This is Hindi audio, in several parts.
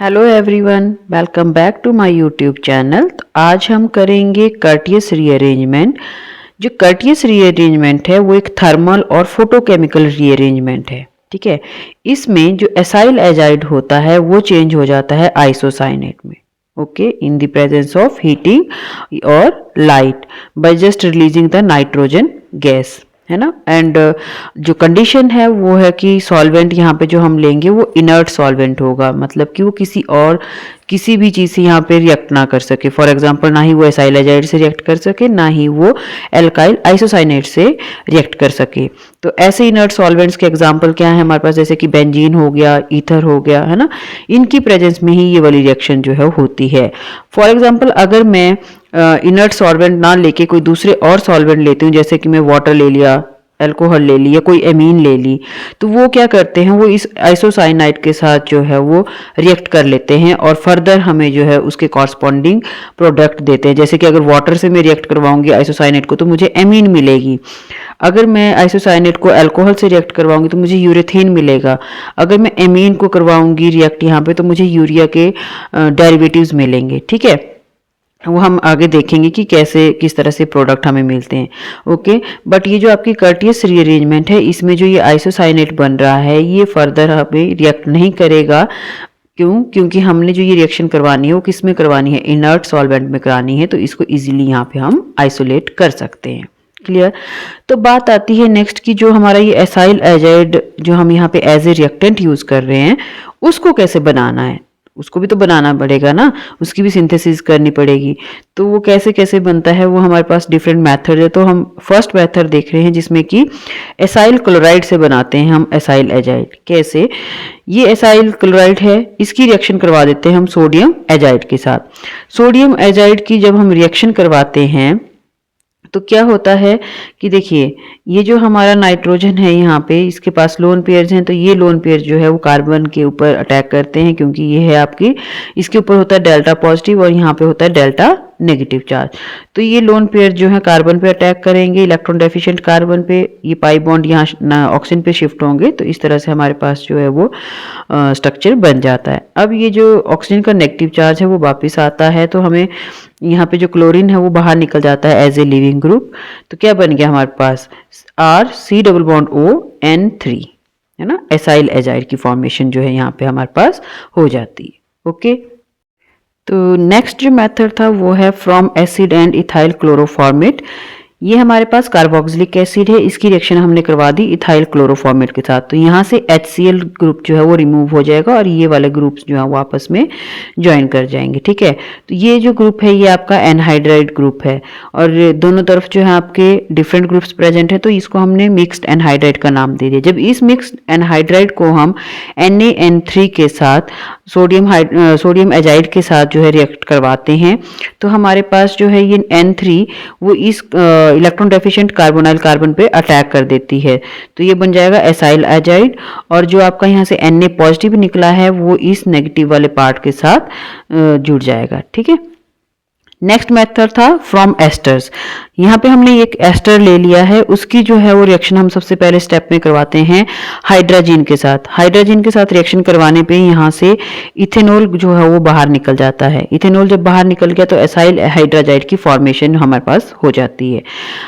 Hello everyone, welcome back to my YouTube channel. तो आज हम करेंगे कर्टियस रीअरेंजमेंट। जो कर्टियस रीअरेंजमेंट है वो एक थर्मल और फोटोकेमिकल रीअरेंजमेंट है। ठीक है, इसमें जो एसाइल एजाइड होता है वो चेंज हो जाता है आइसोसाइनेट में। Okay, in the presence of heating और light by just releasing the nitrogen gas, है ना। एंड जो कंडीशन है वो है कि सॉल्वेंट यहाँ पे जो हम लेंगे वो इनर्ट सॉल्वेंट होगा, मतलब कि वो किसी भी चीज़ से यहाँ पे रिएक्ट ना कर सके। फॉर एग्जांपल, ना ही वो एसाइल एजाइड से रिएक्ट कर सके, ना ही वो एल्काइल आइसोसाइनेट से रिएक्ट कर सके। तो ऐसे इनर्ट सॉल्वेंट्स के एग्जांपल क्या है हमारे पास, जैसे कि बेंजीन हो गया, ईथर हो गया, है ना। इनकी प्रेजेंस में ही ये वाली रिएक्शन जो है होती है। फॉर एग्जाम्पल, अगर मैं इनर्ट सॉल्वेंट ना लेके कोई दूसरे और सॉल्वेंट लेती हूँ, जैसे कि मैं वाटर ले लिया, अल्कोहल ले ली या कोई एमीन ले ली, तो वो क्या करते हैं, वो इस आइसोसाइनाइड के साथ जो है वो रिएक्ट कर लेते हैं और फर्दर हमें जो है उसके कॉरस्पॉन्डिंग प्रोडक्ट देते हैं। जैसे कि अगर वाटर से मैं रिएक्ट करवाऊंगी आइसोसाइनेट को तो मुझे एमीन मिलेगी। अगर मैं आइसोसाइनेट को अल्कोहल से रिएक्ट करवाऊंगी तो मुझे यूरेथीन मिलेगा। अगर मैं एमीन को करवाऊंगी रिएक्ट यहाँ पे तो मुझे यूरिया के डेरिवेटिव्स मिलेंगे। ठीक है, वो हम आगे देखेंगे कि कैसे किस तरह से प्रोडक्ट हमें मिलते हैं। ओके, बट ये जो आपकी कर्टियस रीअरेंजमेंट है, इसमें जो ये आइसोसाइनेट बन रहा है ये फर्दर हमें रिएक्ट नहीं करेगा। क्योंकि हमने जो ये रिएक्शन करवानी है वो किस में करवानी है, इनर्ट सॉल्वेंट में करानी है, तो इसको इजीली यहाँ पे हम आइसोलेट कर सकते हैं। क्लियर। तो बात आती है नेक्स्ट की, जो हमारा ये एसाइल एजाइड जो हम यहाँ पे एज ए रिएक्टेंट यूज कर रहे हैं उसको कैसे बनाना है। उसको भी तो बनाना पड़ेगा ना, उसकी भी सिंथेसिस करनी पड़ेगी। तो वो कैसे कैसे बनता है, वो हमारे पास डिफरेंट मेथड है। तो हम फर्स्ट मेथड देख रहे हैं जिसमें कि एसाइल क्लोराइड से बनाते हैं हम एसाइल एजाइड। कैसे, ये एसाइल क्लोराइड है, इसकी रिएक्शन करवा देते हैं हम सोडियम एजाइड के साथ। सोडियम एजाइड की जब हम रिएक्शन करवाते हैं तो क्या होता है कि देखिए, ये जो हमारा नाइट्रोजन है यहाँ पे इसके पास लोन पेयर्स हैं, तो ये लोन पेयर जो है वो कार्बन के ऊपर अटैक करते हैं, क्योंकि ये है आपकी, इसके ऊपर होता है डेल्टा पॉजिटिव और यहाँ पे होता है डेल्टा नेगेटिव चार्ज। तो ये लोन पेयर जो है कार्बन पे अटैक करेंगे, इलेक्ट्रॉन डेफिशिएंट कार्बन पे, ये पाई बॉन्ड यहाँ ऑक्सीजन पे शिफ्ट होंगे, तो इस तरह से हमारे पास जो है वो स्ट्रक्चर बन जाता है। अब ये जो ऑक्सीजन का नेगेटिव चार्ज है वो वापस आता है, तो हमें यहाँ पे जो क्लोरीन है वो बाहर निकल जाता है एज ए लिविंग ग्रुप। तो क्या बन गया हमारे पास, RC+O N3, है ना। एसाइल एजाइड की फॉर्मेशन जो है यहाँ पे हमारे पास हो जाती है। ओके, तो नेक्स्ट जो मेथड था वो है फ्रॉम एसिड एंड इथाइल क्लोरोफॉर्मेट। ये हमारे पास कार्बोक्सिलिक एसिड है, इसकी रिएक्शन हमने करवा दी इथाइल क्लोरोफॉर्मेट के साथ, तो यहाँ से HCl ग्रुप जो है वो रिमूव हो जाएगा और ये वाले ग्रुप्स जो है वो आपस में ज्वाइन कर जाएंगे। ठीक है, तो ये जो ग्रुप है ये आपका एनहाइड्राइड ग्रुप है और दोनों तरफ जो है आपके डिफरेंट ग्रुप्स प्रेजेंट है, तो इसको हमने मिक्स्ड एनहाइड्राइड का नाम दे दिया। जब इस मिक्स्ड एनहाइड्राइड को हम NaN3 के साथ सोडियम एजाइड के साथ जो है रिएक्ट करवाते हैं, तो हमारे पास जो है ये N3 वो इस इलेक्ट्रॉन डेफिशिएंट कार्बोनाइल कार्बन पे अटैक कर देती है, तो ये बन जाएगा एसाइल एजाइड। और जो आपका यहाँ से Na पॉजिटिव निकला है वो इस नेगेटिव वाले पार्ट के साथ जुड़ जाएगा। ठीक है, नेक्स्ट मेथड था फ्रॉम एस्टर्स। यहाँ पे हमने एक एस्टर ले लिया है, उसकी जो है वो रिएक्शन हम सबसे पहले स्टेप में करवाते हैं हाइड्रोजन के साथ। हाइड्रोजन के साथ रिएक्शन करवाने पे यहाँ से इथेनॉल जो है वो बाहर निकल जाता है। इथेनॉल जब बाहर निकल गया तो एसाइल हाइड्रोजाइड की फॉर्मेशन हमारे पास हो जाती है।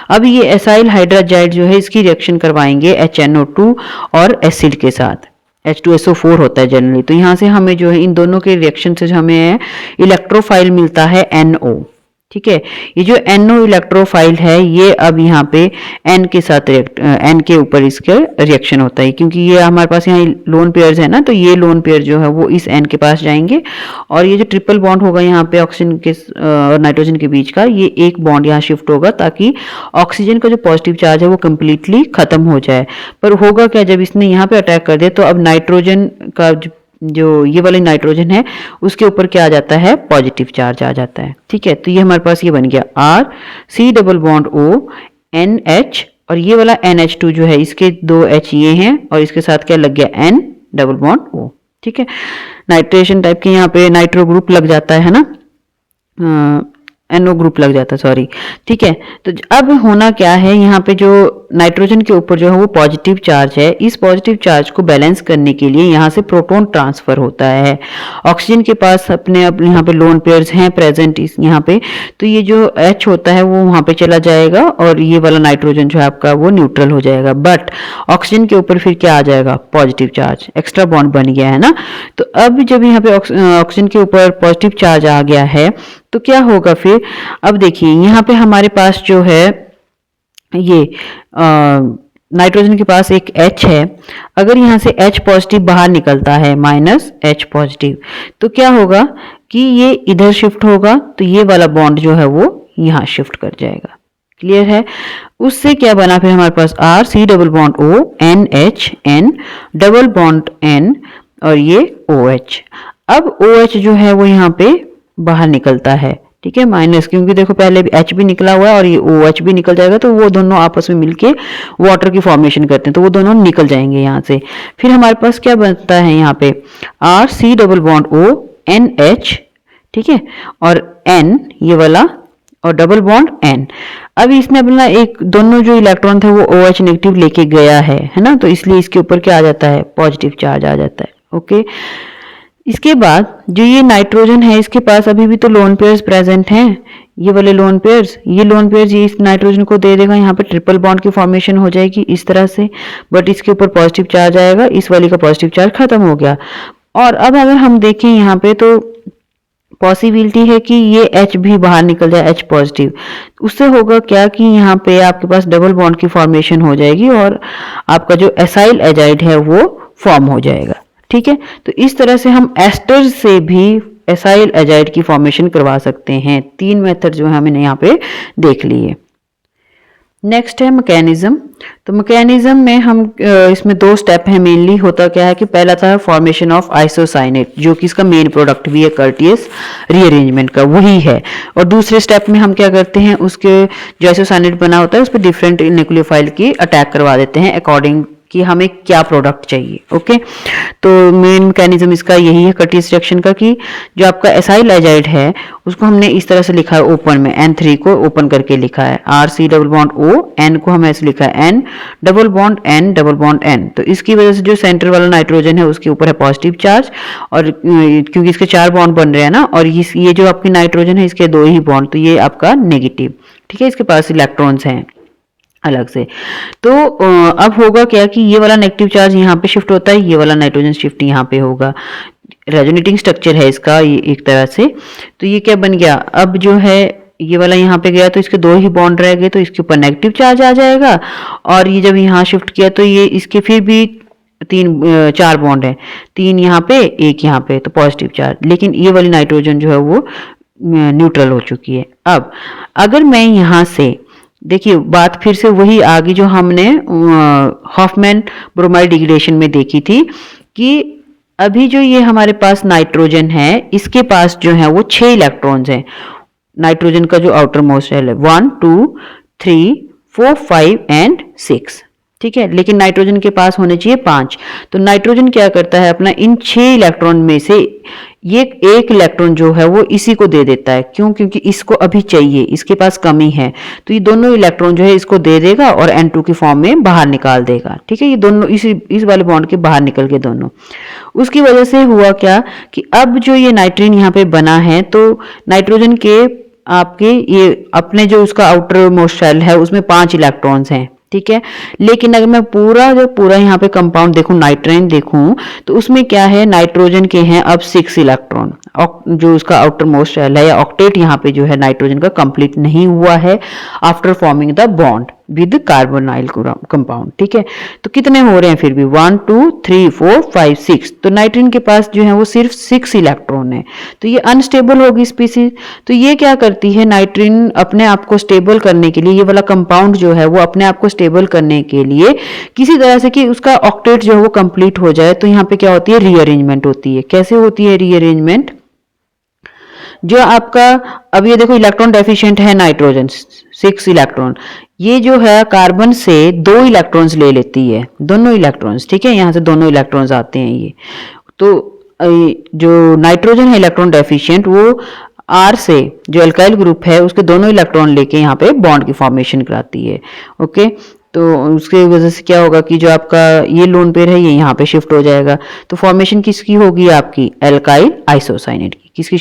अब ये एसाइल हाइड्रोजाइड जो है इसकी रिएक्शन करवाएंगे HNO2 और एसिड के साथ। H2SO4 होता है जनरली, तो यहाँ से हमें जो है इन दोनों के रिएक्शन से हमें इलेक्ट्रोफाइल मिलता है NO। ठीक है, ये जो NO इलेक्ट्रोफाइल है ये अब यहाँ पे N के साथ N के ऊपर इसका रिएक्शन होता है, क्योंकि ये हमारे पास यहाँ लोन पेयर्स है ना, तो ये लोन पेयर जो है वो इस N के पास जाएंगे और ये जो ट्रिपल बॉन्ड होगा यहाँ पे ऑक्सीजन के और नाइट्रोजन के बीच का, ये एक बॉन्ड यहाँ शिफ्ट होगा ताकि ऑक्सीजन का जो पॉजिटिव चार्ज है वो कंप्लीटली खत्म हो जाए। पर होगा क्या, जब इसने यहाँ पे अटैक कर दिया तो अब नाइट्रोजन का जो ये वाले नाइट्रोजन है उसके ऊपर क्या आ जाता है, पॉजिटिव चार्ज आ जाता है। ठीक है, तो ये हमारे पास ये बन गया RC+O NH और ये वाला NH2 जो है इसके 2 H ये हैं और इसके साथ क्या लग गया N+O। ठीक है, नाइट्रेशन टाइप के यहाँ पे नाइट्रो ग्रुप लग जाता है ना, NO ग्रुप लग जाता है, सॉरी। ठीक है, तो अब होना क्या है, यहाँ पे जो नाइट्रोजन के ऊपर जो है वो पॉजिटिव चार्ज है, इस पॉजिटिव चार्ज को बैलेंस करने के लिए यहाँ से प्रोटॉन ट्रांसफर होता है। ऑक्सीजन के पास अपने यहाँ पे लोन पेयर्स हैं प्रेजेंट इस यहाँ पे, तो ये जो H होता है वो वहाँ पे चला जाएगा और ये वाला नाइट्रोजन जो है आपका वो न्यूट्रल हो जाएगा। बट ऑक्सीजन के ऊपर फिर क्या आ जाएगा, पॉजिटिव चार्ज, एक्स्ट्रा बॉन्ड बन गया है ना। तो अब जब यहाँ पे ऑक्सीजन के ऊपर पॉजिटिव चार्ज आ गया है तो क्या होगा फिर, अब देखिए यहाँ पे हमारे पास जो है ये नाइट्रोजन के पास एक H है, अगर यहाँ से H पॉजिटिव बाहर निकलता है माइनस H पॉजिटिव, तो क्या होगा कि ये इधर शिफ्ट होगा, तो ये वाला बॉन्ड जो है वो यहाँ शिफ्ट कर जाएगा। क्लियर है। उससे क्या बना फिर हमारे पास R C double bond O N H N double bond N और ये OH। अब OH जो है वो यहाँ पे बाहर निकलता है, ठीक है, माइनस, क्योंकि देखो पहले भी H भी निकला हुआ है और ये OH भी निकल जाएगा, तो वो दोनों आपस में मिलके वाटर की फॉर्मेशन करते हैं, तो वो दोनों निकल जाएंगे यहाँ से। फिर हमारे पास क्या बनता है यहाँ पे R C double bond O N H, ठीक है, और N ये वाला और डबल बॉन्ड N। अब इसने अपना एक दोनों जो इलेक्ट्रॉन थे वो OH नेगेटिव लेके गया है ना, तो इसलिए इसके ऊपर क्या आ जाता है, पॉजिटिव चार्ज आ जाता है। ओके, इसके बाद जो ये नाइट्रोजन है इसके पास अभी भी तो लोन पेयर्स प्रेजेंट हैं, ये वाले लोन पेयर्स, ये इस नाइट्रोजन को दे देगा, यहाँ पे ट्रिपल बॉन्ड की फॉर्मेशन हो जाएगी इस तरह से, बट इसके ऊपर पॉजिटिव चार्ज आएगा, इस वाली का पॉजिटिव चार्ज खत्म हो गया। और अब अगर हम देखें यहाँ पे तो पॉसिबिलिटी है कि ये H भी बाहर निकल जाए, H पॉजिटिव, उससे होगा क्या कि यहाँ पे आपके पास डबल बॉन्ड की फॉर्मेशन हो जाएगी और आपका जो एसाइल एजाइड है वो फॉर्म हो जाएगा। ठीक है, तो इस तरह से हम एस्टर से भी एसाइल एजाइड की फॉर्मेशन करवा सकते हैं। 3 मेथड जो है हमने यहाँ पे देख लिए। नेक्स्ट है मैकेनिज्म। तो मैकेनिज्म में हम इसमें 2 स्टेप है मेनली। होता क्या है कि पहला था फॉर्मेशन ऑफ आइसोसाइनेट, जो कि इसका मेन प्रोडक्ट भी है कर्टियस रीअरेंजमेंट का, वही है। और दूसरे स्टेप में हम क्या करते हैं, उसके जो आइसोसाइनेट बना होता है उस पर डिफरेंट न्यूक्लियोफाइल की अटैक करवा देते हैं अकॉर्डिंग कि हमें क्या प्रोडक्ट चाहिए। ओके, तो मेन मैकेनिज्म इसका यही है कर्टियस रिएक्शन का, कि जो आपका एसाइल एजाइड है उसको हमने इस तरह से लिखा है ओपन में, N3 को ओपन करके लिखा है, RC double bond O, N को हम ऐसे लिखा है N double bond N double bond N। तो इसकी वजह से जो सेंटर वाला नाइट्रोजन है उसके ऊपर है पॉजिटिव चार्ज, और क्योंकि इसके 4 बॉन्ड बन रहे हैं ना, और ये जो आपकी नाइट्रोजन है इसके 2 ही बॉन्ड, तो ये आपका नेगेटिव। ठीक है, इसके पास इलेक्ट्रॉन्स हैं अलग से। तो अब होगा क्या कि ये वाला नेगेटिव चार्ज यहाँ पे शिफ्ट होता है, ये वाला नाइट्रोजन शिफ्ट यहाँ पे होगा। रेजोनेटिंग स्ट्रक्चर है इसका ये एक तरह से। तो ये क्या बन गया, अब जो है ये वाला यहाँ पे गया तो इसके 2 ही बॉन्ड रह गए, तो इसके ऊपर नेगेटिव चार्ज आ जाएगा। और ये जब यहाँ शिफ्ट किया तो ये इसके फिर भी 4 बॉन्ड है, 3 यहाँ पे 1 यहाँ पे, तो पॉजिटिव चार्ज। लेकिन ये वाली नाइट्रोजन जो है वो न्यूट्रल हो चुकी है। अब अगर मैं यहाँ से देखिए बात फिर से वही आ गई जो हमने हॉफमैन ब्रोमाइड डिग्रेडेशन में देखी थी, कि अभी जो ये हमारे पास नाइट्रोजन है इसके पास जो है वो 6 इलेक्ट्रॉन्स हैं। नाइट्रोजन का जो आउटर मोस्ट शेल है 1 2 3 4 5 एंड 6। ठीक है, लेकिन नाइट्रोजन के पास होने चाहिए 5। तो नाइट्रोजन क्या करता है, अपना इन 6 इलेक्ट्रॉन में से ये 1 इलेक्ट्रॉन जो है वो इसी को दे देता है। क्यों? क्योंकि इसको अभी चाहिए, इसके पास कमी है, तो ये दोनों इलेक्ट्रॉन जो है इसको दे देगा और N2 की फॉर्म में बाहर निकाल देगा। ठीक है, ये दोनों इस वाले बॉन्ड के बाहर निकल के दोनों। उसकी वजह से हुआ क्या कि अब जो ये नाइट्रीन यहाँ पे बना है, तो नाइट्रोजन के आपके ये अपने जो उसका आउटर मोस्ट शेल है उसमें 5 इलेक्ट्रॉन्स हैं। ठीक है, लेकिन अगर मैं पूरा यहाँ पे कंपाउंड देखूं, नाइट्रेन देखूं, तो उसमें क्या है, नाइट्रोजन के हैं अब 6 इलेक्ट्रॉन। जो उसका आउटर मोस्ट शेल है या ऑक्टेट यहाँ पे जो है नाइट्रोजन का कंप्लीट नहीं हुआ है after forming the bond with carbonyl compound. ठीक है, तो कितने हो रहे हैं फिर भी 1 2 3 4 5 6। तो नाइट्रोजन के पास जो है वो सिर्फ 6 इलेक्ट्रॉन है, तो ये अनस्टेबल होगी स्पीसीज। तो ये क्या करती है, नाइट्रोजन अपने आप को स्टेबल करने के लिए, ये वाला कंपाउंड जो है वो अपने आप को स्टेबल करने के लिए किसी तरह से कि उसका ऑक्टेट जो है वो कंप्लीट हो जाए, तो यहाँ पे क्या होती है, रीअरेंजमेंट होती है। कैसे होती है रीअरेंजमेंट, जो आपका अब ये देखो इलेक्ट्रॉन डेफिशिएंट है नाइट्रोजन 6 इलेक्ट्रॉन, ये जो है कार्बन से 2 इलेक्ट्रॉन्स ले लेती है, दोनों इलेक्ट्रॉन्स। ठीक है, यहाँ से दोनों इलेक्ट्रॉन्स आते हैं ये। तो जो नाइट्रोजन है इलेक्ट्रॉन डेफिशिएंट, वो R से जो अल्काइल ग्रुप है उसके दोनों इलेक्ट्रॉन लेके यहाँ पे बॉन्ड की फॉर्मेशन कराती है। ओके, तो उसके वजह से क्या होगा कि जो आपका ये लोन पेयर है ये यहाँ पे शिफ्ट हो जाएगा। तो फॉर्मेशन किसकी होगी आपकी? एल्काइल आइसोसाइनेट की। किसकी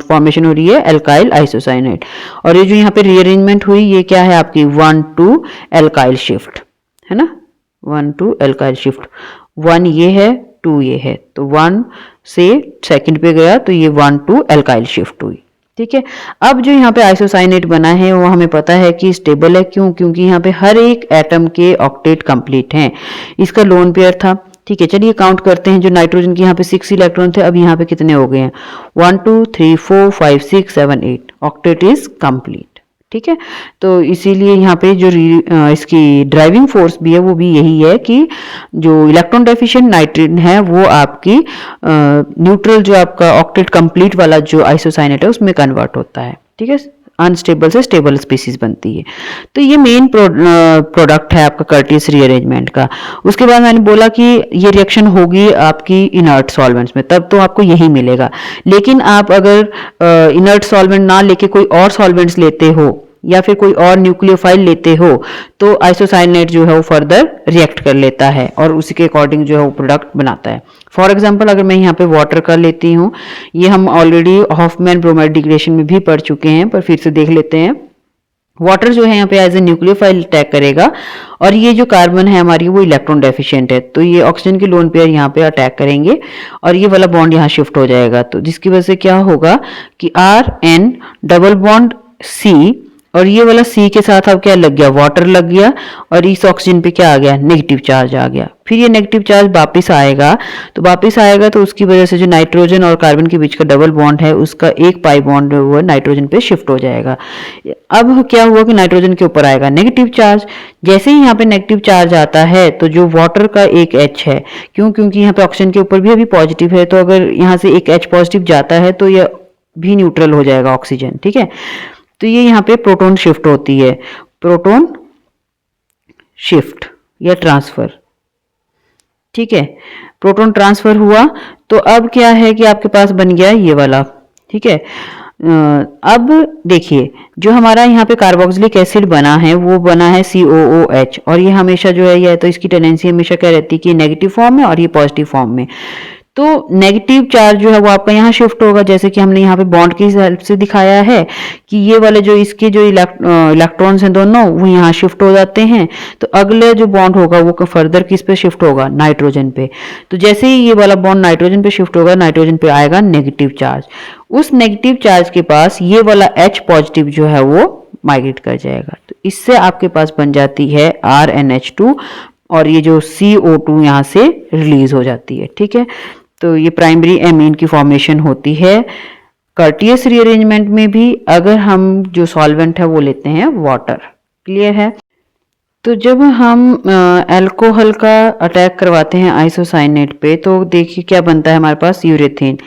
फॉर्मेशन हो रही है? Alkyl isocyanate. और ये जो यहाँ पे रीअरेंजमेंट हुई ये क्या है आपकी? 1 to एल्काइल शिफ्ट, है ना? 1 to एल्काइल शिफ्ट। 1 ये है, 2 ये है, तो 1 से सेकंड पे गया तो ये 1 to एल्काइल शिफ्ट हुई। ठीक है। अब जो यहाँ पे आइसोसाइनेट बना है वो हमें पता है कि स्टेबल है। क्यों? क्योंकि यहाँ पे हर एक एटम के ऑक्टेट कंप्लीट हैं। इसका लोन पेयर था। ठीक है, चलिए काउंट करते हैं। जो नाइट्रोजन के यहाँ पे 6 इलेक्ट्रॉन थे, अब यहाँ पे कितने हो गए हैं? 1 2 3 4 5 6 7 8। Octet is complete. ठीक है, तो इसीलिए यहाँ पे जो इसकी ड्राइविंग फोर्स भी है वो भी यही है कि जो इलेक्ट्रॉन डेफिशिएंट नाइट्रोजन है वो आपकी न्यूट्रल जो आपका ऑक्टेट कंप्लीट वाला जो आइसोसाइनेट है उसमें कन्वर्ट होता है। ठीक है, अनस्टेबल से स्टेबल स्पीसीज बनती है। तो ये मेन प्रोडक्ट है आपका कर्टियस रीअरेंजमेंट का। उसके बाद मैंने बोला कि ये रिएक्शन होगी आपकी इनर्ट सॉल्वेंट्स में, तब तो आपको यही मिलेगा। लेकिन आप अगर इनर्ट सॉल्वेंट ना लेके कोई और सॉल्वेंट्स लेते हो या फिर कोई और न्यूक्लियोफाइल लेते हो तो आइसोसाइनेट जो है वो फर्दर रिएक्ट कर लेता है और उसी के अकॉर्डिंग जो है वो प्रोडक्ट बनाता है। फॉर एग्जांपल अगर मैं यहाँ पे वाटर का लेती हूँ, ये हम ऑलरेडी हॉफमैन ब्रोमाइड डिग्रेडेशन में भी पढ़ चुके हैं, पर फिर से देख लेते हैं। वाटर जो है यहाँ पे एज ए न्यूक्लियोफाइल अटैक करेगा और ये जो कार्बन है हमारी वो इलेक्ट्रॉन डेफिशिएंट है, तो ये ऑक्सीजन के लोन पेयर यहाँ पे अटैक करेंगे और ये वाला बॉन्ड यहाँ शिफ्ट हो जाएगा। तो जिसकी वजह से क्या होगा कि RN डबल बॉन्ड C, और ये वाला C के साथ अब क्या लग गया? वाटर लग गया और इस ऑक्सीजन पे क्या आ गया? नेगेटिव चार्ज आ गया। फिर ये नेगेटिव चार्ज वापस आएगा, तो उसकी वजह से जो नाइट्रोजन और कार्बन के बीच का डबल बॉन्ड है उसका एक पाई बॉन्ड वो नाइट्रोजन पे शिफ्ट हो जाएगा। अब क्या हुआ कि नाइट्रोजन के ऊपर आएगा नेगेटिव चार्ज। जैसे ही यहाँ पे नेगेटिव चार्ज आता है तो जो वाटर का एक H है, क्योंकि यहाँ पे ऑक्सीजन के ऊपर भी अभी पॉजिटिव है, तो अगर यहाँ से एक H पॉजिटिव जाता है तो यह भी न्यूट्रल हो जाएगा ऑक्सीजन। ठीक है, तो ये यहाँ पे प्रोटॉन शिफ्ट होती है, प्रोटॉन शिफ्ट या ट्रांसफर। ठीक है, प्रोटॉन ट्रांसफर हुआ तो अब क्या है कि आपके पास बन गया ये वाला। ठीक है, अब देखिए जो हमारा यहाँ पे कार्बोक्सिलिक एसिड बना है वो बना है COOH, और ये हमेशा जो है ये तो इसकी टेंडेंसी हमेशा क्या रहती है कि नेगेटिव फॉर्म में और ये पॉजिटिव फॉर्म में। तो नेगेटिव चार्ज जो है वो आपका यहाँ शिफ्ट होगा, जैसे कि हमने यहाँ पे बॉन्ड की हेल्प से दिखाया है कि ये वाले जो इसके जो इलेक्ट्रॉन्स हैं दोनों वो यहाँ शिफ्ट हो जाते हैं। तो अगले जो बॉन्ड होगा वो फर्दर किस पे शिफ्ट होगा? नाइट्रोजन पे। तो जैसे ही ये वाला बॉन्ड नाइट्रोजन पे शिफ्ट होगा, नाइट्रोजन पे आएगा नेगेटिव चार्ज। उस नेगेटिव चार्ज के पास ये वाला H पॉजिटिव जो है वो माइग्रेट कर जाएगा। तो इससे आपके पास बन जाती है RNH2 और ये जो CO2 यहाँ से रिलीज हो जाती है। ठीक है, तो ये प्राइमरी एमीन की फॉर्मेशन होती है कर्टियस रीअरेंजमेंट में भी, अगर हम जो सॉल्वेंट है वो लेते हैं वाटर। क्लियर है? तो जब हम अल्कोहल का अटैक करवाते हैं आइसोसाइनेट पे तो देखिए क्या बनता है हमारे पास? यूरेथेन।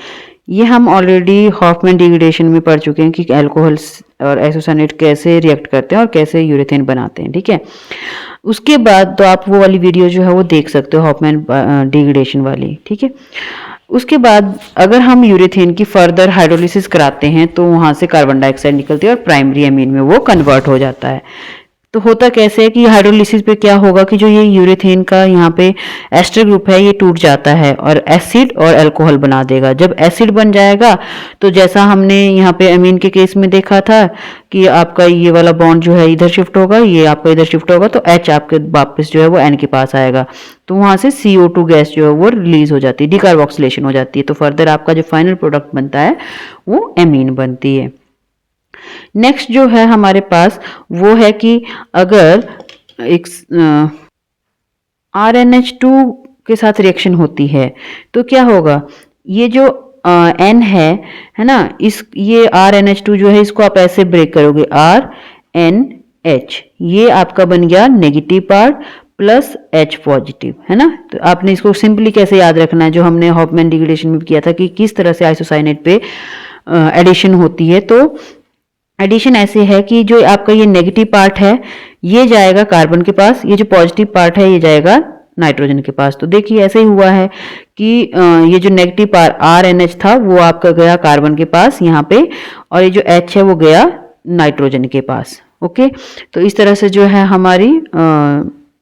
ये हम ऑलरेडी हॉफमैन डिग्रेडेशन में पढ़ चुके हैं कि अल्कोहल और आइसोसाइनेट कैसे रिएक्ट करते हैं और कैसे यूरेथेन बनाते हैं। ठीक है, उसके बाद तो आप वो वाली वीडियो जो है वो देख सकते हो हॉफमैन डिग्रेडेशन वाली। ठीक है, उसके बाद अगर हम यूरेथेन की फर्दर हाइड्रोलिसिस कराते हैं तो वहाँ से कार्बन डाइऑक्साइड निकलती है और प्राइमरी एमीन में वो कन्वर्ट हो जाता है। तो होता कैसे है कि हाइड्रोलिसिस पे क्या होगा कि जो ये यूरेथेन का यहाँ पे एस्टर ग्रुप है ये टूट जाता है और एसिड और अल्कोहल बना देगा। जब एसिड बन जाएगा तो जैसा हमने यहाँ पे अमीन के केस में देखा था कि आपका ये वाला बॉन्ड जो है इधर शिफ्ट होगा, ये आपका इधर शिफ्ट होगा, तो H आपके वापस जो है वो N के पास आएगा, तो वहां से CO2 गैस जो है वो रिलीज हो जाती है, डिकार्बोक्सिलेशन हो जाती है। तो फर्दर आपका जो फाइनल प्रोडक्ट बनता है वो एमीन बनती है। नेक्स्ट जो है हमारे पास वो है कि अगर एक RNH2 के साथ रिएक्शन होती है तो क्या होगा? ये जो N है ना, इस ये RNH2 जो है इसको आप ऐसे ब्रेक करोगे, RNH, ये आपका बन गया negative part plus H positive, है ना। तो आपने इसको सिंपली कैसे याद रखना है, जो हमने हॉफमैन डिग्रेडेशन में किया था कि किस तरह से आइसोसाइनेट पे एडिशन होती है। तो एडिशन ऐसे है कि जो आपका ये नेगेटिव पार्ट है ये जाएगा कार्बन के पास, ये जो पॉजिटिव पार्ट है ये जाएगा नाइट्रोजन के पास। तो देखिए ऐसे ही हुआ है कि ये जो नेगेटिव पार्ट RNH था वो आपका गया कार्बन के पास यहाँ पे, और ये जो H है वो गया नाइट्रोजन के पास। ओके, तो इस तरह से जो है हमारी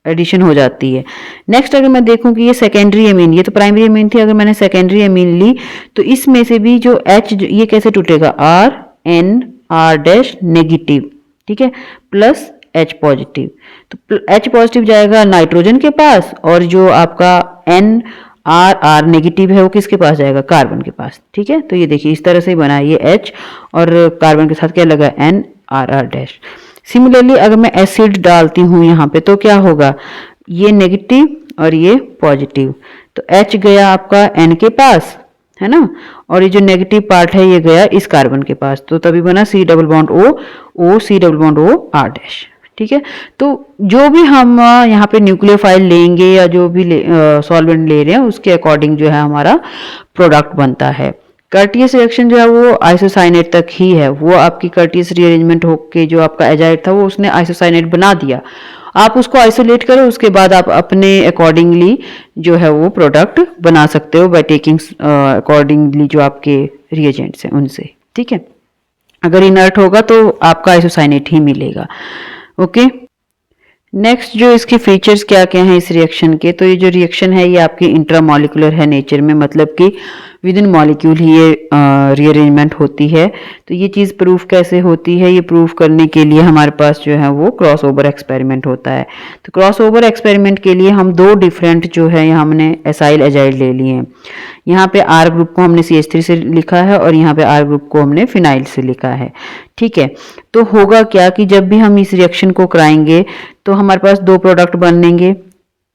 एडिशन हो जाती है। नेक्स्ट अगर मैं देखूं कि ये सेकेंडरी एमीन, ये तो प्राइमरी एमीन थी, अगर मैंने सेकेंडरी एमीन ली तो इसमें से भी जो H ये कैसे टूटेगा, R N R dash negative, ठीक है, प्लस H पॉजिटिव। तो H पॉजिटिव जाएगा नाइट्रोजन के पास और जो आपका N आर आर नेगेटिव है वो किसके पास जाएगा, कार्बन के पास, ठीक है। तो ये देखिए इस तरह से बना ये H और कार्बन के साथ क्या लगा, N R R dash. Similarly अगर मैं एसिड डालती हूँ यहाँ पे तो क्या होगा, ये नेगेटिव और ये पॉजिटिव, तो H गया आपका N के पास, है ना, और ये जो नेगेटिव पार्ट है ये गया इस कार्बन के पास, तो तभी बना C double bond O, O C double bond O R dash, ठीक है। तो जो भी हम यहाँ पे न्यूक्लियोफाइल लेंगे या जो भी सॉल्वेंट ले रहे हैं उसके अकॉर्डिंग जो है हमारा प्रोडक्ट बनता है। कर्टियस रिएक्शन जो है वो आइसोसाइनेट तक ही है, वो आपकी कर्टियस रीअरेंजमेंट होके जो आपका एजाइड था वो उसने आइसोसाइनेट बना दिया, आप उसको आइसोलेट करो, उसके बाद आप अपने अकॉर्डिंगली जो है वो प्रोडक्ट बना सकते हो बाय टेकिंग अकॉर्डिंगली जो आपके रिएजेंट्स हैं उनसे, ठीक है। अगर इनर्ट होगा तो आपका आइसोसाइनेट ही मिलेगा, ओके। नेक्स्ट जो इसके फीचर्स क्या क्या हैं इस रिएक्शन के, तो ये जो रिएक्शन है ये आपकी इंट्रामॉलिक्यूलर है नेचर में, मतलब कि विद इन मॉलिक्यूल ही ये रीअरेंजमेंट होती है। तो ये चीज़ प्रूफ कैसे होती है, ये प्रूफ करने के लिए हमारे पास जो है वो क्रॉस ओवर एक्सपेरिमेंट होता है। तो क्रॉस ओवर एक्सपेरिमेंट के लिए हम दो डिफरेंट जो है यहाँ हमने एसाइल एजाइड ले लिए हैं। यहाँ पे R ग्रुप को हमने CH3 से लिखा है और यहाँ पे R ग्रुप को हमने फिनाइल से लिखा है, ठीक है। तो होगा क्या कि जब भी हम इस रिएक्शन को कराएंगे तो हमारे पास दो प्रोडक्ट बनेंगे,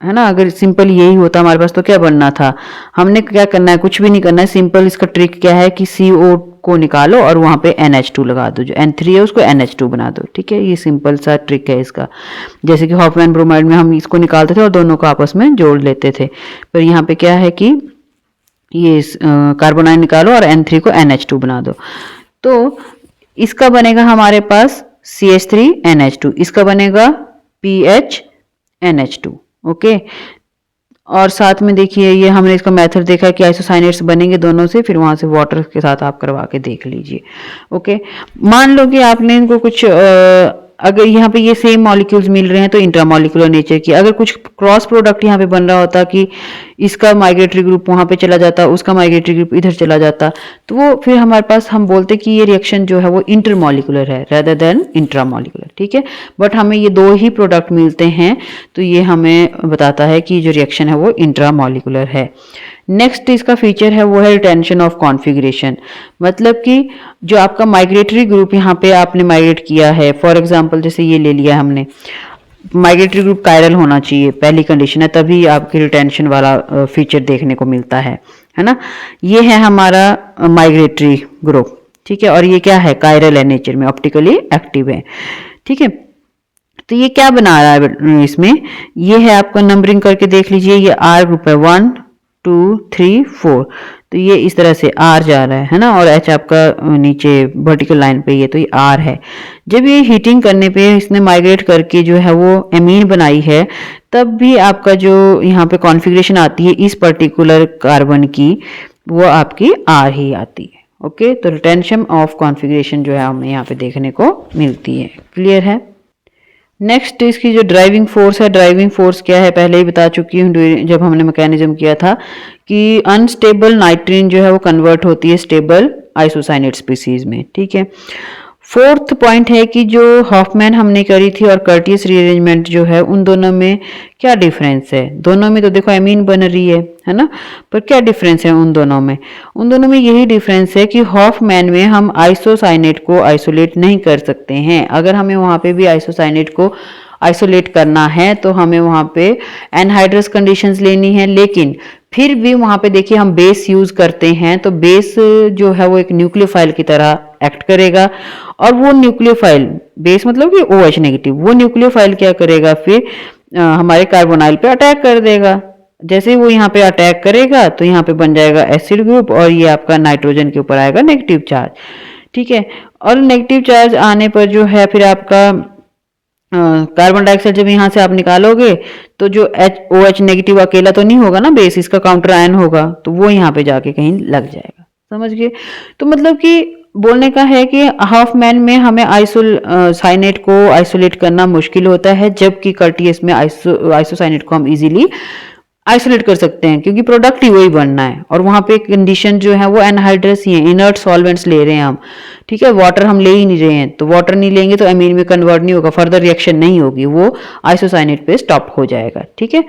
है ना। अगर सिंपल यही होता हमारे पास तो क्या बनना था, हमने क्या करना है, कुछ भी नहीं करना है, सिंपल इसका ट्रिक क्या है कि CO को निकालो और वहाँ पे NH2 लगा दो, जो N3 है उसको NH2 बना दो, ठीक है। ये सिंपल सा ट्रिक है इसका, जैसे कि हॉफमैन ब्रोमाइड में हम इसको निकालते थे और दोनों को आपस में जोड़ लेते थे, पर यहाँ पे क्या है कि ये कार्बन आयन निकालो और N3 को NH2 बना दो। तो इसका बनेगा हमारे पास CH3 NH2, इसका बनेगा PH NH2, ओके। और साथ में देखिए ये हमने इसका मेथड देखा है कि आइसोसाइनेट्स बनेंगे दोनों से, फिर वहां से वाटर के साथ आप करवा के देख लीजिए, ओके। मान लो कि आपने इनको कुछ अगर यहाँ पे ये सेम मॉलिक्यूल्स मिल रहे हैं तो इंट्रामॉलिक्यूलर नेचर की, अगर कुछ क्रॉस प्रोडक्ट यहाँ पे बन रहा होता कि इसका माइग्रेटरी ग्रुप वहाँ पे चला जाता, उसका माइग्रेटरी ग्रुप इधर चला जाता, तो वो फिर हमारे पास हम बोलते कि ये रिएक्शन जो है वो इंटरमॉलिक्यूलर है रेदर देन इंट्रामॉलिक्यूलर, ठीक है। बट हमें ये दो ही प्रोडक्ट मिलते हैं तो ये हमें बताता है कि जो रिएक्शन है वो इंट्रामॉलिक्यूलर है। नेक्स्ट इसका फीचर है वो है रिटेंशन ऑफ कॉन्फ़िगरेशन, मतलब कि जो आपका माइग्रेटरी ग्रुप यहाँ पे आपने माइग्रेट किया है, फॉर एग्जांपल जैसे ये ले लिया हमने, माइग्रेटरी ग्रुप कायरल होना चाहिए, पहली कंडीशन है, तभी आपकी रिटेंशन वाला फीचर देखने को मिलता है ना। ये है हमारा माइग्रेटरी ग्रुप, ठीक है, और ये क्या है, कायरल है नेचर में, ऑप्टिकली एक्टिव है, ठीक है। तो ये क्या बना रहा है इसमें, ये है आपका नंबरिंग करके देख लीजिए, ये R ग्रुप है 1 2 3 4, तो ये इस तरह से R जा रहा है ना, और H आपका नीचे वर्टिकल लाइन पे ये, तो ये R है। जब ये हीटिंग करने पे इसने माइग्रेट करके जो है वो एमीन बनाई है, तब भी आपका जो यहाँ पे कॉन्फ़िगरेशन आती है इस पर्टिकुलर कार्बन की, वो आपकी R ही आती है, ओके। तो रिटेंशन ऑफ कॉन्फ़िगरेशन जो है हमें यहाँ पे देखने को मिलती है, क्लियर है। नेक्स्ट इसकी जो ड्राइविंग फोर्स है, ड्राइविंग फोर्स क्या है पहले ही बता चुकी हूँ जब हमने मैकेनिज्म किया था कि अनस्टेबल नाइट्रीन जो है वो कन्वर्ट होती है स्टेबल आइसोसाइनेट स्पीसीज में, ठीक है। फोर्थ पॉइंट है कि जो हॉफमैन हमने करी थी और कर्टियस रीअरेंजमेंट जो है उन दोनों में क्या डिफरेंस है, दोनों में तो देखो एमीन बन रही है ना, पर क्या डिफरेंस है उन दोनों में, उन दोनों में यही डिफरेंस है कि हॉफमैन में हम आइसोसाइनेट को आइसोलेट नहीं कर सकते हैं, अगर हमें वहां पे भी आइसोसाइनेट को आइसोलेट करना है तो हमें वहां पे एनहाइड्रस कंडीशंस लेनी है, लेकिन फिर भी वहां पे देखिए हम बेस यूज करते हैं, तो बेस जो है वो एक न्यूक्लियोफाइल की तरह एक्ट करेगा, और वो न्यूक्लियोफाइल बेस मतलब कि OH नेगेटिव, वो न्यूक्लियोफाइल क्या करेगा फिर हमारे कार्बोनाइल पे अटैक कर देगा। जैसे ही वो यहाँ पे अटैक करेगा तो यहाँ पे बन जाएगा एसिड ग्रुप और ये आपका नाइट्रोजन के ऊपर आएगा नेगेटिव चार्ज, ठीक है। और नेगेटिव चार्ज आने पर जो है फिर आपका कार्बन डाइऑक्साइड जब यहाँ से आप निकालोगे तो जो OH नेगेटिव अकेला तो नहीं होगा ना बेस, इसका काउंटर आयन होगा, तो वो यहाँ पे जाके कहीं लग जाएगा, समझ गए। तो मतलब कि बोलने का है कि हॉफमैन में हमें आइसोसाइनेट को आइसोलेट करना मुश्किल होता है, जबकि कर्टियस में आइसोसाइनेट को हम इजीली आइसोलेट कर सकते हैं, क्योंकि प्रोडक्ट ही वही बनना है। और वहां पे कंडीशन जो है वो एनहाइड्रस ही है, इनर्ट सॉल्वेंट्स ले रहे हैं हम, ठीक है, वाटर हम ले ही नहीं रहे हैं। तो वाटर नहीं लेंगे तो एमीन में कन्वर्ट नहीं होगा, फर्दर रिएक्शन नहीं होगी, वो आइसोसाइनेट पे स्टॉप हो जाएगा, ठीक है।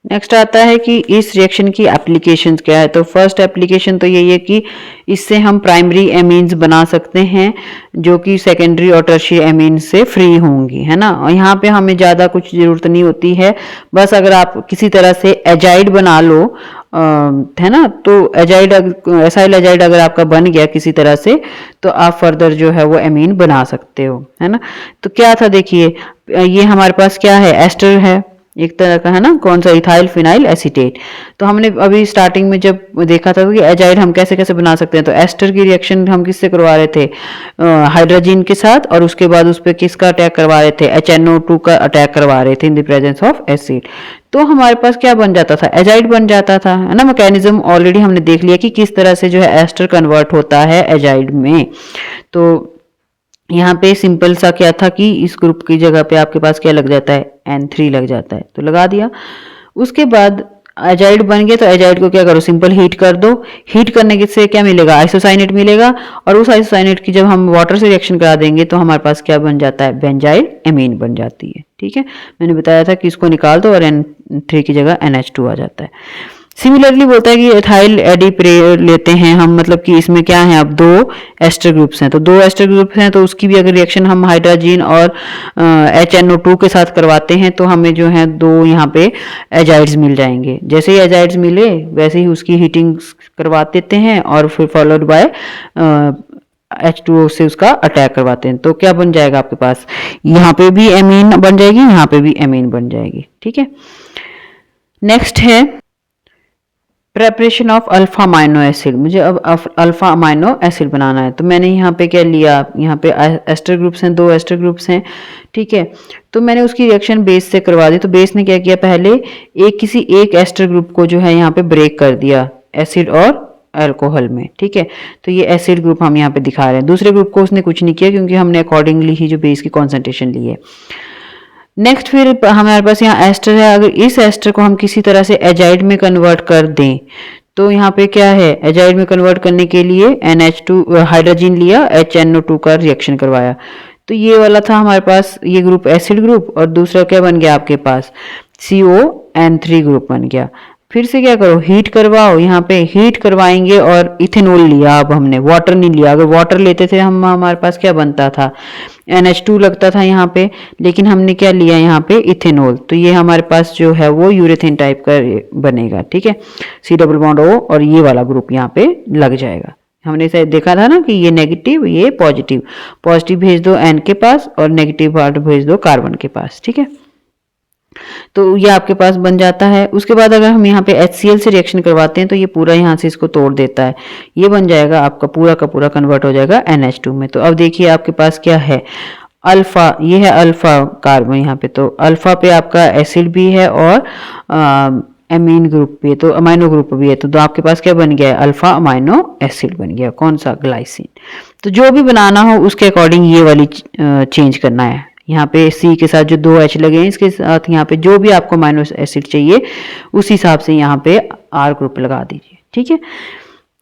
नेक्स्ट आता है कि इस रिएक्शन की एप्लीकेशंस क्या है। तो फर्स्ट एप्लीकेशन तो यही है कि इससे हम प्राइमरी एमीन्स बना सकते हैं जो कि सेकेंडरी और टर्शियरी एमीन से फ्री होंगी, है ना। और यहाँ पे हमें ज़्यादा कुछ ज़रूरत नहीं होती है, बस अगर आप किसी तरह से एजाइड बना लो, है ना, तो एजाइड, एसाइल एजाइड अगर आपका बन गया किसी तरह से, तो आप फर्दर जो है वो एमीन बना सकते हो, है ना। तो क्या था, देखिए ये हमारे पास क्या है, एस्टर है एक तरह का, है ना, कौन सा, इथाइल फिनाइल एसीटेट। तो हमने अभी स्टार्टिंग में जब देखा था कि एजाइड हम कैसे कैसे बना सकते हैं, तो एस्टर की रिएक्शन हम किससे करवा रहे थे, हाइड्रोजन के साथ, और उसके बाद उस पर किसका अटैक करवा रहे थे, HNO2 का अटैक करवा रहे थे इन द प्रेजेंस ऑफ एसिड। तो हमारे पास क्या बन जाता था, एजाइड बन जाता था, है ना। मैकेनिज्म ऑलरेडी हमने देख लिया कि किस तरह से जो है एस्टर कन्वर्ट होता है एजाइड में। तो यहाँ पे सिंपल सा क्या था कि इस ग्रुप की जगह पे आपके पास क्या लग जाता है, N3 लग जाता है, तो लगा दिया। उसके बाद एजाइड बन गया, तो एजाइड को क्या करो, सिंपल हीट कर दो। हीट करने से क्या मिलेगा, आइसोसाइनेट मिलेगा, और उस आइसोसाइनेट की जब हम वाटर से रिएक्शन करा देंगे तो हमारे पास क्या बन जाता है, बेंजाइल एमीन बन जाती है, ठीक है। मैंने बताया था कि इसको निकाल दो और N3 की जगह NH2 आ जाता है। सिमिलरली बोलता है कि एथाइल एडिप्रे लेते हैं हम, मतलब कि इसमें क्या है, अब दो एस्टर ग्रुप्स हैं, तो दो एस्टर ग्रुप्स हैं, तो उसकी भी अगर रिएक्शन हम हाइड्रोजन और HNO2 के साथ करवाते हैं तो हमें जो है दो यहाँ पे एजाइड्स मिल जाएंगे। जैसे ही एजाइड्स मिले वैसे ही उसकी हीटिंग करवा देते हैं और फिर फॉलोड बाय H2O से उसका अटैक करवाते हैं। तो क्या बन जाएगा आपके पास, यहाँ पे भी एमीन बन जाएगी, यहाँ पे भी एमीन बन जाएगी, ठीक है। नेक्स्ट है preparation of alpha amino acid. मुझे अब अल्फा अमाइनो एसिड बनाना है, तो मैंने यहाँ पे क्या लिया, यहाँ पे एस्टर ग्रुप्स हैं, दो एस्टर ग्रुप्स हैं, ठीक है। तो मैंने उसकी रिएक्शन बेस से करवा दी। तो बेस ने क्या किया, पहले किसी एक एस्टर ग्रुप को जो है यहाँ पे ब्रेक कर दिया एसिड और अल्कोहल में, ठीक है। तो ये एसिड ग्रुप हम यहाँ पे दिखा रहे हैं। दूसरे ग्रुप को उसने कुछ नहीं किया क्योंकि हमने अकॉर्डिंगली ही जो बेस की कॉन्सेंट्रेशन ली है। नेक्स्ट फिर हमारे पास यहाँ एस्टर है, अगर इस एस्टर को हम किसी तरह से एजाइड में कन्वर्ट कर दें तो यहाँ पे क्या है, एजाइड में कन्वर्ट करने के लिए NH2 हाइड्रोजन लिया, HNO2 का रिएक्शन करवाया। तो ये वाला था हमारे पास ये ग्रुप एसिड ग्रुप, और दूसरा क्या बन गया आपके पास, CON3 ग्रुप बन गया। फिर से क्या करो, हीट करवाओ, यहाँ पे हीट करवाएंगे और इथेनॉल लिया, अब हमने वाटर नहीं लिया। अगर वाटर लेते थे हम, हमारे पास क्या बनता था, NH2 लगता था यहाँ पे, लेकिन हमने क्या लिया यहाँ पे, इथेनॉल। तो ये हमारे पास जो है वो यूरेथेन टाइप का बनेगा, ठीक है, C डबल बॉन्ड O, और ये वाला ग्रुप यहाँ पे लग जाएगा। हमने इसे देखा था ना कि ये नेगेटिव ये पॉजिटिव, पॉजिटिव भेज दो N के पास और नेगेटिव पार्ट भेज दो कार्बन के पास, ठीक है। तो ये आपके पास बन जाता है। उसके बाद अगर हम यहाँ पे HCl से रिएक्शन करवाते हैं तो ये पूरा यहाँ से इसको तोड़ देता है, ये बन जाएगा आपका पूरा का पूरा कन्वर्ट हो जाएगा NH2 में। तो अब देखिए आपके पास क्या है, अल्फा, ये है अल्फा कार्बन यहाँ पे, तो अल्फा पे आपका एसिड भी है और एमीन ग्रुप भी है, तो अमाइनो ग्रुप भी है। तो आपके पास क्या बन गया है, अल्फा अमाइनो एसिड बन गया, कौन सा, ग्लाइसिन। तो जो भी बनाना हो उसके अकॉर्डिंग ये वाली चेंज करना है। यहाँ पे C के साथ जो दो H लगे हैं इसके साथ यहाँ पे जो भी आपको अमाइनो एसिड चाहिए उस हिसाब से यहाँ पे R ग्रुप लगा दीजिए, ठीक है।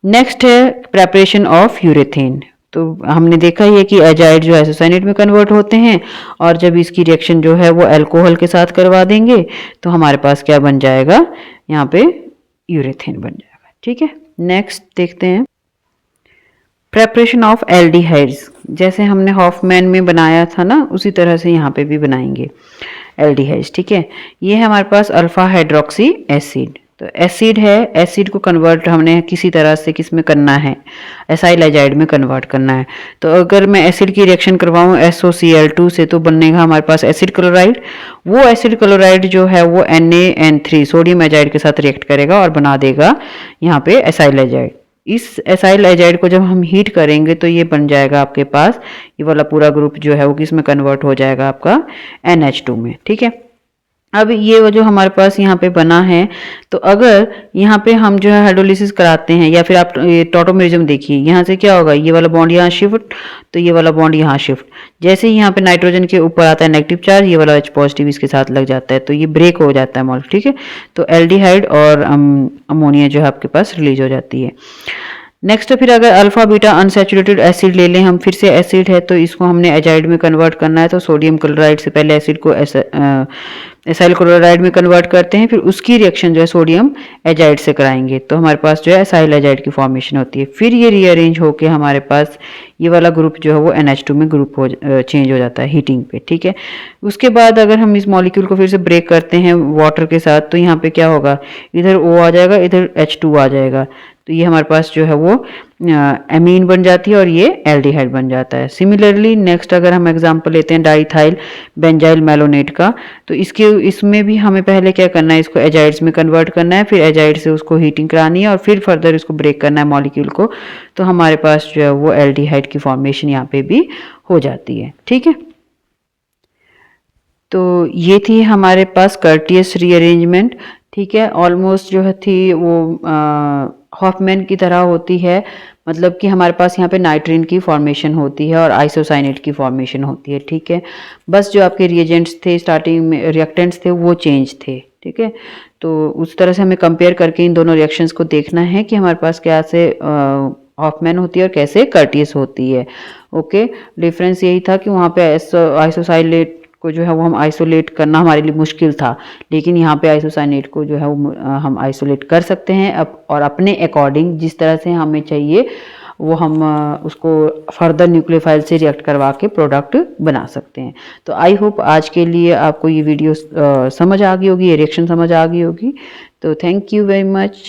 नेक्स्ट है प्रेपरेशन ऑफ यूरेथेन। तो हमने देखा ही है कि एजाइड जो आइसोसाइनेट में कन्वर्ट होते हैं, और जब इसकी रिएक्शन जो है वो अल्कोहल के साथ करवा देंगे तो हमारे पास क्या बन जाएगा, यहाँ पे यूरेथेन बन जाएगा, ठीक है। नेक्स्ट देखते हैं प्रेपरेशन ऑफ एल्डिहाइड्स। जैसे हमने हॉफमैन में बनाया था ना, उसी तरह से यहाँ पे भी बनाएंगे एल्डिहाइड्स, ठीक है। ये है हमारे पास अल्फा हाइड्रोक्सी एसिड। तो एसिड है, एसिड को कन्वर्ट हमने किसी तरह से किस में करना है, एसाइल एजाइड में कन्वर्ट करना है। तो अगर मैं एसिड की रिएक्शन करवाऊँ SOCl2 से तो बनेगा हमारे पास एसिड क्लोराइड। वो एसिड क्लोराइड जो है वो NaN3 सोडियम एजाइड के साथ रिएक्ट करेगा और बना देगा यहाँ पे एसाइल एजाइड। इस एसाइल एजाइड को जब हम हीट करेंगे तो ये बन जाएगा आपके पास, ये वाला पूरा ग्रुप जो है वो किस में कन्वर्ट हो जाएगा आपका NH2 में, ठीक है। अब ये वो जो हमारे पास यहाँ पे बना है, तो अगर यहाँ पे हम जो है हाइड्रोलिसिस कराते हैं या फिर आप ये टॉटोमेरिज्म देखिए, यहाँ से क्या होगा, ये वाला बॉन्ड यहाँ शिफ्ट, तो ये वाला बॉन्ड यहाँ शिफ्ट। जैसे ही यहाँ पे नाइट्रोजन के ऊपर आता है नेगेटिव चार्ज, ये वाला H पॉजिटिव इसके साथ लग जाता है, तो ये ब्रेक हो जाता है मॉलिक्यूल, ठीक है। तो एल्डिहाइड और अमोनिया जो है आपके पास रिलीज हो जाती है। नेक्स्ट फिर अगर अल्फा बीटा अनसैचुरेटेड एसिड ले लें हम, फिर से एसिड है तो इसको हमने एजाइड में कन्वर्ट करना है, तो सोडियम क्लोराइड से पहले एसिड को एसाइल क्लोराइड में कन्वर्ट करते हैं, फिर उसकी रिएक्शन जो है सोडियम एजाइड से कराएंगे, तो हमारे पास जो है एसाइल एजाइड की फॉर्मेशन होती है। फिर ये रीअरेंज होके हमारे पास ये वाला ग्रुप जो है वो NH2 में ग्रुप चेंज हो जाता है हीटिंग पे, ठीक है। उसके बाद अगर हम इस मॉलिक्यूल को फिर से ब्रेक करते हैं वाटर के साथ, तो यहाँ पे क्या होगा, इधर O आ जाएगा, इधर H2 आ जाएगा, तो ये हमारे पास जो है वो एमीन बन जाती है और ये एल्डिहाइड बन जाता है। सिमिलरली नेक्स्ट अगर हम एग्जांपल लेते हैं डाइथाइल बेंजाइल मैलोनेट का, तो इसमें भी हमें पहले क्या करना है, इसको एजाइड्स में कन्वर्ट करना है, फिर एजाइड से उसको हीटिंग करानी है और फिर फर्दर इसको ब्रेक करना है मॉलिक्यूल को, तो हमारे पास जो है वो एल्डिहाइड की फॉर्मेशन यहाँ पे भी हो जाती है, ठीक है। तो ये थी हमारे पास कर्टियस रीअरेंजमेंट, ठीक है। ऑलमोस्ट जो है थी वो हॉफमैन की तरह होती है, मतलब कि हमारे पास यहाँ पे नाइट्रीन की फॉर्मेशन होती है और आइसोसाइनेट की फॉर्मेशन होती है, ठीक है। बस जो आपके रिएजेंट्स थे स्टार्टिंग में, रिएक्टेंट्स थे, वो चेंज थे, ठीक है। तो उस तरह से हमें कंपेयर करके इन दोनों रिएक्शंस को देखना है कि हमारे पास कैसे हॉफमैन होती है और कैसे कर्टियस होती है। ओके, डिफरेंस यही था कि वहाँ पे आइसोसाइलेट को जो है वो हम आइसोलेट करना हमारे लिए मुश्किल था, लेकिन यहाँ पे आइसोसाइनेट को जो है वो हम आइसोलेट कर सकते हैं अब, और अपने अकॉर्डिंग जिस तरह से हमें चाहिए वो हम उसको फर्दर न्यूक्लियोफाइल से रिएक्ट करवा के प्रोडक्ट बना सकते हैं। तो आई होप आज के लिए आपको ये वीडियो समझ आ गई होगी, ये रिएक्शन समझ आ गई होगी। तो थैंक यू वेरी मच।